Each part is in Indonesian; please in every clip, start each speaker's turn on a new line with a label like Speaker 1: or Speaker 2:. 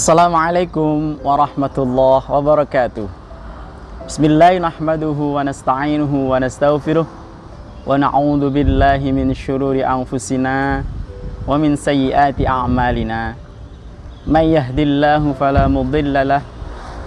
Speaker 1: Assalamualaikum warahmatullahi wabarakatuh. Bismillahirrahmanirrahim wa nasta'inuhu wa nastaghfiruh wa na'udzu billahi min syururi anfusina wa min sayyiati a'malina. May yahdihillahu fala mudhillalah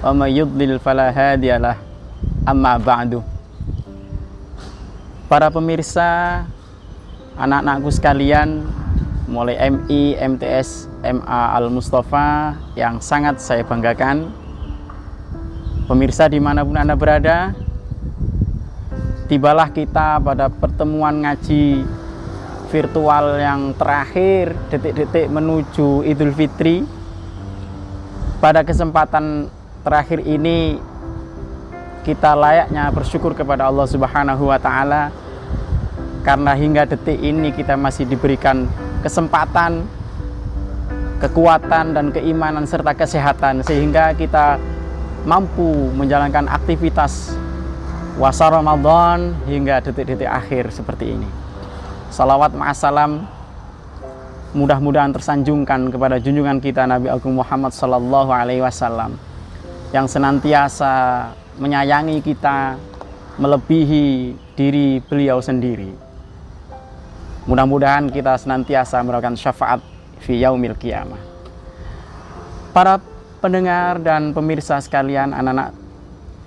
Speaker 1: wa may yudlil fala hadiyalah. Amma ba'du. Para pemirsa, anak-anakku sekalian, mulai MI, MTS, MA Al-Mustafa yang sangat saya banggakan. Pemirsa dimanapun Anda berada, tibalah kita pada pertemuan ngaji virtual yang terakhir, detik-detik menuju Idul Fitri. Pada kesempatan terakhir ini, kita layaknya bersyukur kepada Allah Subhanahu wa Ta'ala, karena hingga detik ini kita masih diberikan kesempatan, kekuatan dan keimanan serta kesehatan sehingga kita mampu menjalankan aktivitas puasa Ramadan hingga detik-detik akhir seperti ini. Salawat ma'assalam mudah-mudahan tersanjungkan kepada junjungan kita Nabi Agung Muhammad Sallallahu Alaihi Wasallam yang senantiasa menyayangi kita melebihi diri beliau sendiri. Mudah-mudahan kita senantiasa mendapatkan syafaat fi yaumil qiyamah. Para pendengar dan pemirsa sekalian, anak-anak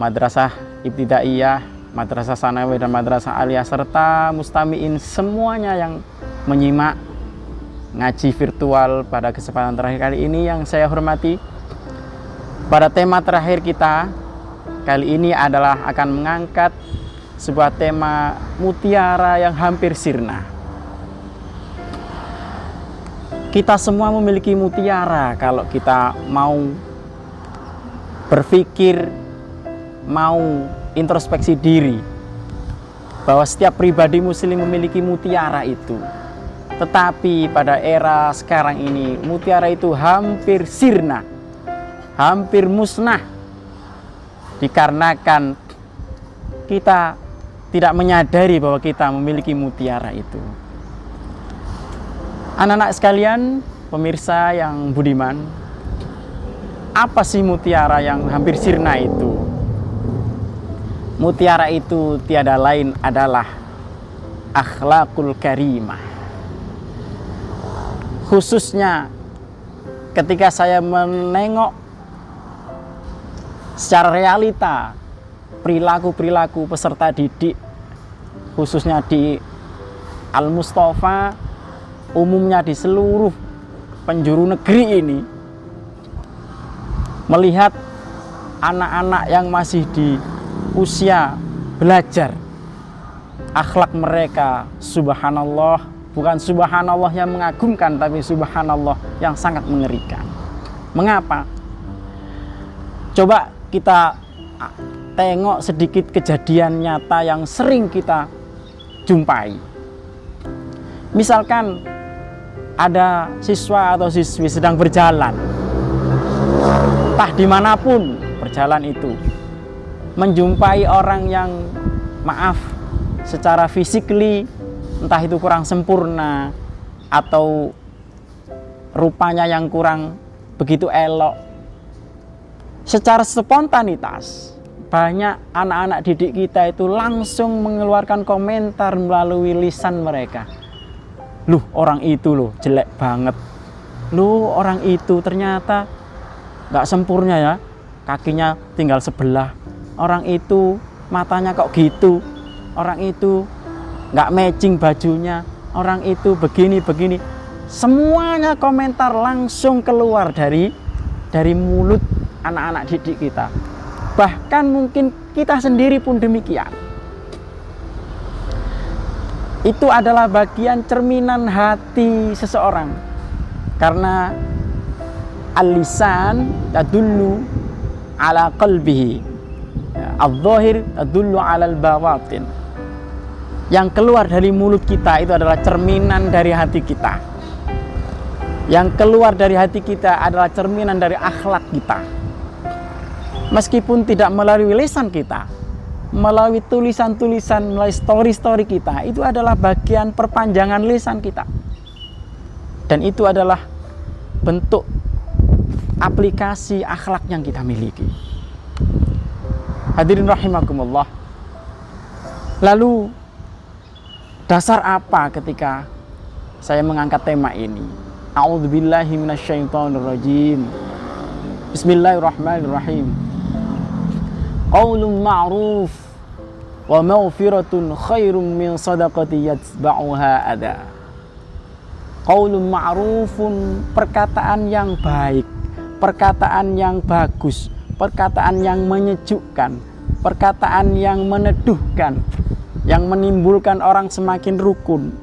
Speaker 1: madrasah ibtidaiyah, madrasah sanawiyah dan madrasah aliyah serta mustamiin semuanya yang menyimak ngaji virtual pada kesempatan terakhir kali ini yang saya hormati. Pada tema terakhir kita kali ini adalah akan mengangkat sebuah tema mutiara yang hampir sirna. Kita semua memiliki mutiara kalau kita mau berpikir, mau introspeksi diri, bahwa setiap pribadi muslim memiliki mutiara itu. Tetapi pada era sekarang ini mutiara itu hampir sirna, hampir musnah, dikarenakan kita tidak menyadari bahwa kita memiliki mutiara itu. Anak-anak sekalian, pemirsa yang budiman, apa sih mutiara yang hampir sirna itu? Mutiara itu tiada lain adalah akhlakul karimah. Khususnya ketika saya menengok secara realita perilaku-perilaku peserta didik, khususnya di Al-Mustafa, umumnya di seluruh penjuru negeri ini, melihat anak-anak yang masih di usia belajar, akhlak mereka subhanallah, bukan subhanallah yang mengagumkan, tapi subhanallah yang sangat mengerikan. Mengapa? Coba kita tengok sedikit kejadian nyata yang sering kita jumpai. Misalkan ada siswa atau siswi sedang berjalan, entah dimanapun berjalan itu, menjumpai orang yang maaf secara fisikly, entah itu kurang sempurna atau rupanya yang kurang begitu elok, secara spontanitas banyak anak-anak didik kita itu langsung mengeluarkan komentar melalui lisan mereka. Loh, orang itu loh jelek banget. Loh, orang itu ternyata nggak sempurna ya, kakinya tinggal sebelah. Orang itu matanya kok gitu. Orang itu nggak matching bajunya. Orang itu begini-begini. Semuanya komentar langsung keluar dari mulut anak-anak didik kita. Bahkan mungkin kita sendiri pun demikian. Itu adalah bagian cerminan hati seseorang, karena al-lisan tadullu ala qalbihi, al-zahir tadullu ala al-bawatin. Yang keluar dari mulut kita itu adalah cerminan dari hati kita. Yang keluar dari hati kita adalah cerminan dari akhlak kita. Meskipun tidak melalui lisan kita, melalui tulisan-tulisan, melalui story-story kita, itu adalah bagian perpanjangan lisan kita. Dan itu adalah bentuk aplikasi akhlak yang kita miliki. Hadirin rahimakumullah. Lalu dasar apa ketika saya mengangkat tema ini? A'udzubillahi minasyaitonirrajim. Bismillahirrahmanirrahim. Qaulun ma'ruf wa maghfiratun khairum min shadaqati yatba'uha adha. Qaulun ma'rufun, perkataan yang baik, perkataan yang bagus, perkataan yang menyejukkan, perkataan yang meneduhkan, yang menimbulkan orang semakin rukun,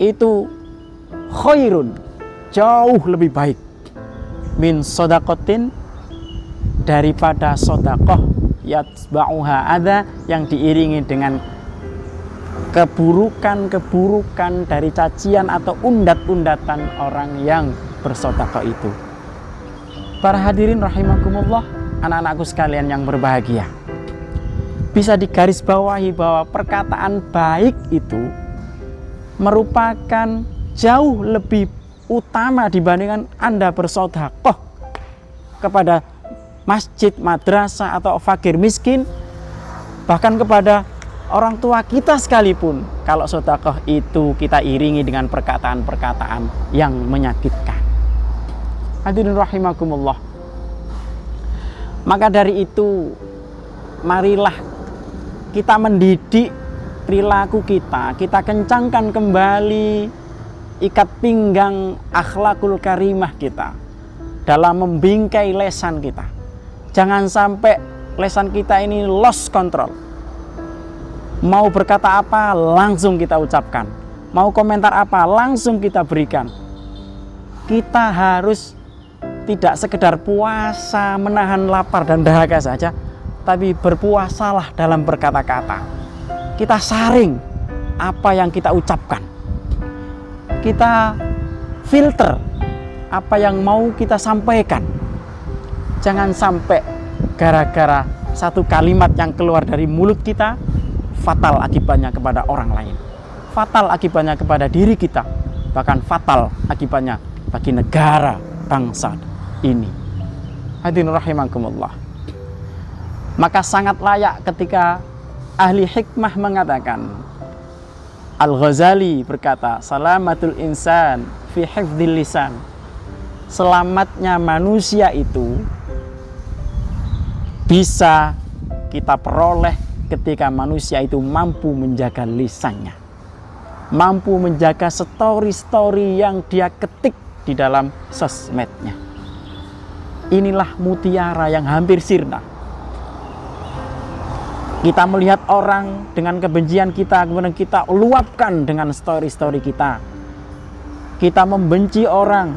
Speaker 1: itu khairun, jauh lebih baik, min shadaqatin, daripada sedekah yatba'uha adza, yang diiringi dengan keburukan-keburukan dari cacian atau undat-undatan orang yang bersedekah itu. Para hadirin rahimakumullah, anak-anakku sekalian yang berbahagia, bisa digarisbawahi bahwa perkataan baik itu merupakan jauh lebih utama dibandingkan Anda bersedekah kepada masjid, madrasah, atau fakir miskin, bahkan kepada orang tua kita sekalipun. Kalau sedekah itu kita iringi dengan perkataan-perkataan yang menyakitkan. Hadirin rahimakumullah. Maka dari itu, marilah kita mendidik perilaku kita, kita kencangkan kembali ikat pinggang akhlakul karimah kita dalam membingkai lesan kita. Jangan sampai lesan kita ini lost control. Mau berkata apa langsung kita ucapkan, mau komentar apa langsung kita berikan. Kita harus tidak sekedar puasa menahan lapar dan dahaga saja, tapi berpuasalah dalam berkata-kata. Kita saring apa yang kita ucapkan, kita filter apa yang mau kita sampaikan. Jangan sampai gara-gara satu kalimat yang keluar dari mulut kita fatal akibatnya kepada orang lain, fatal akibatnya kepada diri kita, bahkan fatal akibatnya bagi negara bangsa ini. Hadirin rahimakumullah. Maka sangat layak ketika ahli hikmah mengatakan, Al-Ghazali berkata, salamatul insan fi hifdzil lisan. Selamatnya manusia itu bisa kita peroleh ketika manusia itu mampu menjaga lisannya, mampu menjaga story-story yang dia ketik di dalam sosmednya. Inilah mutiara yang hampir sirna. Kita melihat orang dengan kebencian kita, kemudian kita luapkan dengan story-story kita. Kita membenci orang,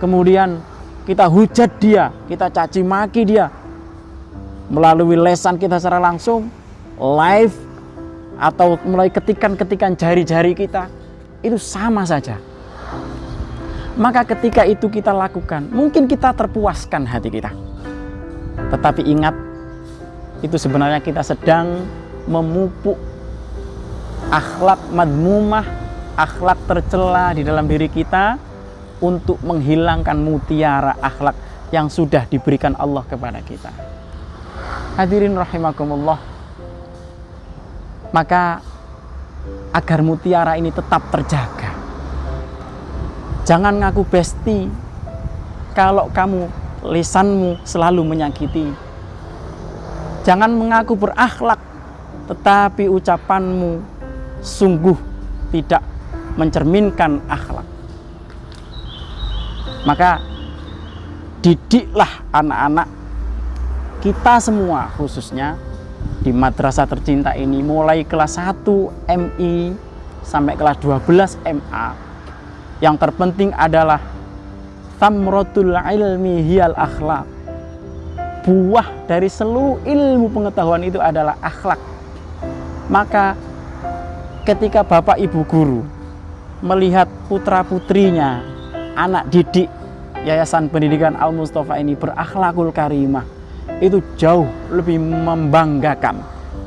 Speaker 1: kemudian kita hujat dia, kita caci maki dia melalui lesan kita secara langsung, live, atau melalui ketikan-ketikan jari-jari kita. Itu sama saja. Maka ketika itu kita lakukan, mungkin kita terpuaskan hati kita. Tetapi ingat, itu sebenarnya kita sedang memupuk akhlak madmumah, akhlak tercela di dalam diri kita, untuk menghilangkan mutiara akhlak yang sudah diberikan Allah kepada kita. Hadirin rahimakumullah. Maka agar mutiara ini tetap terjaga, jangan ngaku besti kalau kamu lisanmu selalu menyakiti. Jangan mengaku berakhlak tetapi ucapanmu sungguh tidak mencerminkan akhlak. Maka didiklah anak-anak kita semua, khususnya di madrasah tercinta ini, mulai kelas 1 MI sampai kelas 12 MA. Yang terpenting adalah thamratul ilmi hiyal akhlak. Buah dari seluruh ilmu pengetahuan itu adalah akhlak. Maka ketika bapak ibu guru melihat putra putrinya, anak didik Yayasan Pendidikan Al Mustafa ini berakhlakul karimah, itu jauh lebih membanggakan,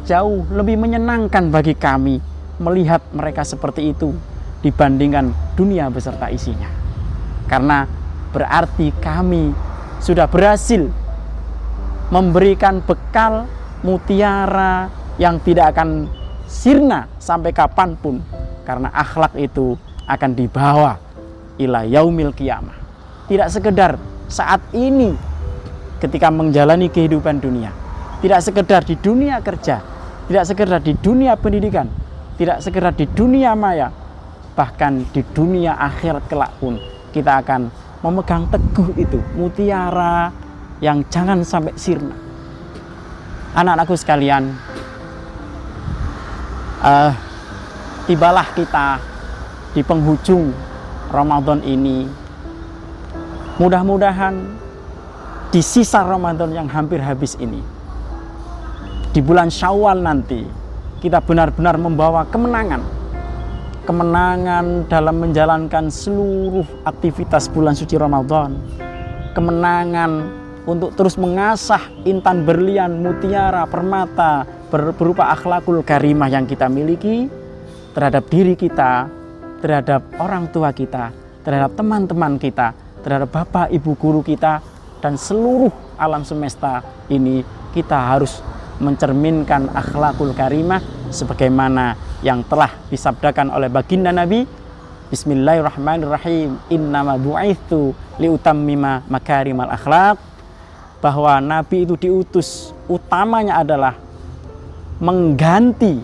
Speaker 1: jauh lebih menyenangkan bagi kami melihat mereka seperti itu dibandingkan dunia beserta isinya. Karena berarti kami sudah berhasil memberikan bekal mutiara yang tidak akan sirna sampai kapanpun, karena akhlak itu akan dibawa ila yaumil qiyamah. Tidak sekedar saat ini ketika menjalani kehidupan dunia, tidak sekedar di dunia kerja, tidak sekedar di dunia pendidikan, tidak sekedar di dunia maya, bahkan di dunia akhirat kelak pun kita akan memegang teguh itu mutiara yang jangan sampai sirna. Anak-anakku sekalian, tibalah kita di penghujung Ramadan ini. Mudah-mudahan di sisa Ramadan yang hampir habis ini, di bulan Syawal nanti, kita benar-benar membawa kemenangan dalam menjalankan seluruh aktivitas bulan suci Ramadan, kemenangan untuk terus mengasah intan berlian, mutiara, permata berupa akhlakul karimah yang kita miliki terhadap diri kita, terhadap orang tua kita, terhadap teman-teman kita, terhadap bapak ibu guru kita, dan seluruh alam semesta ini. Kita harus mencerminkan akhlakul karimah sebagaimana yang telah disabdakan oleh baginda Nabi, Bismillahirrahmanirrahim, innama bu'ithu liutammima makarimal akhlak, bahwa Nabi itu diutus utamanya adalah mengganti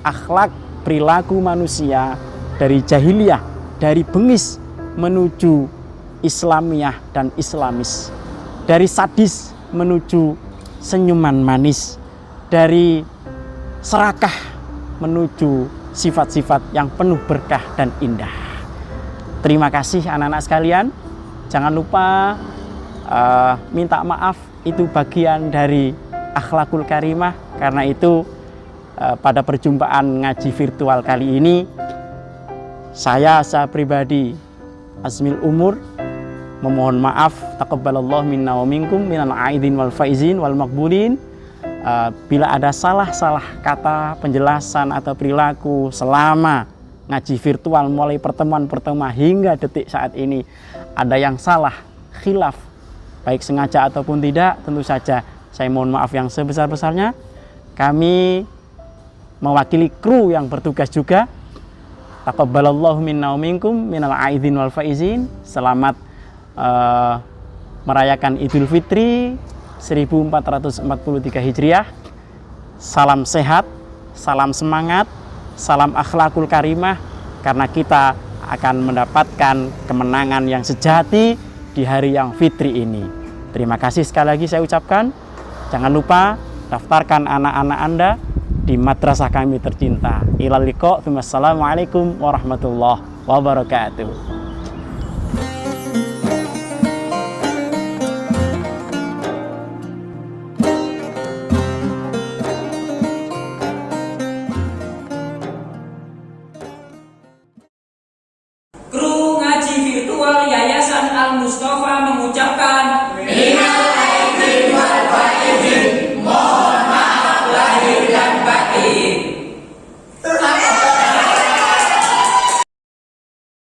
Speaker 1: akhlak perilaku manusia dari jahiliyah, dari bengis menuju Islamiyah dan Islamis, dari sadis menuju senyuman manis, dari serakah menuju sifat-sifat yang penuh berkah dan indah. Terima kasih anak-anak sekalian. Jangan lupa minta maaf, itu bagian dari akhlakul karimah. Karena itu pada perjumpaan ngaji virtual kali ini, saya pribadi Azmil Umur memohon maaf, taqabbalallahu minna wa minkum minal aidin wal faizin wal maqbulin. Bila ada salah-salah kata, penjelasan atau perilaku selama ngaji virtual mulai pertemuan-pertemuan hingga detik saat ini, ada yang salah, khilaf, baik sengaja ataupun tidak, tentu saja saya mohon maaf yang sebesar-besarnya. Kami mewakili kru yang bertugas juga, taqabbalallahu minna wa minkum minal aidin wal faizin. Selamat merayakan Idul Fitri 1443 Hijriah. Salam sehat, salam semangat, salam akhlakul karimah, karena kita akan mendapatkan kemenangan yang sejati di hari yang fitri ini. Terima kasih sekali lagi saya ucapkan. Jangan lupa daftarkan anak-anak Anda di madrasah kami tercinta. Ilal liqa, wassalamualaikum warahmatullahi wabarakatuh.
Speaker 2: Kru ngaji virtual Yayasan Al Mustafa mengucapkan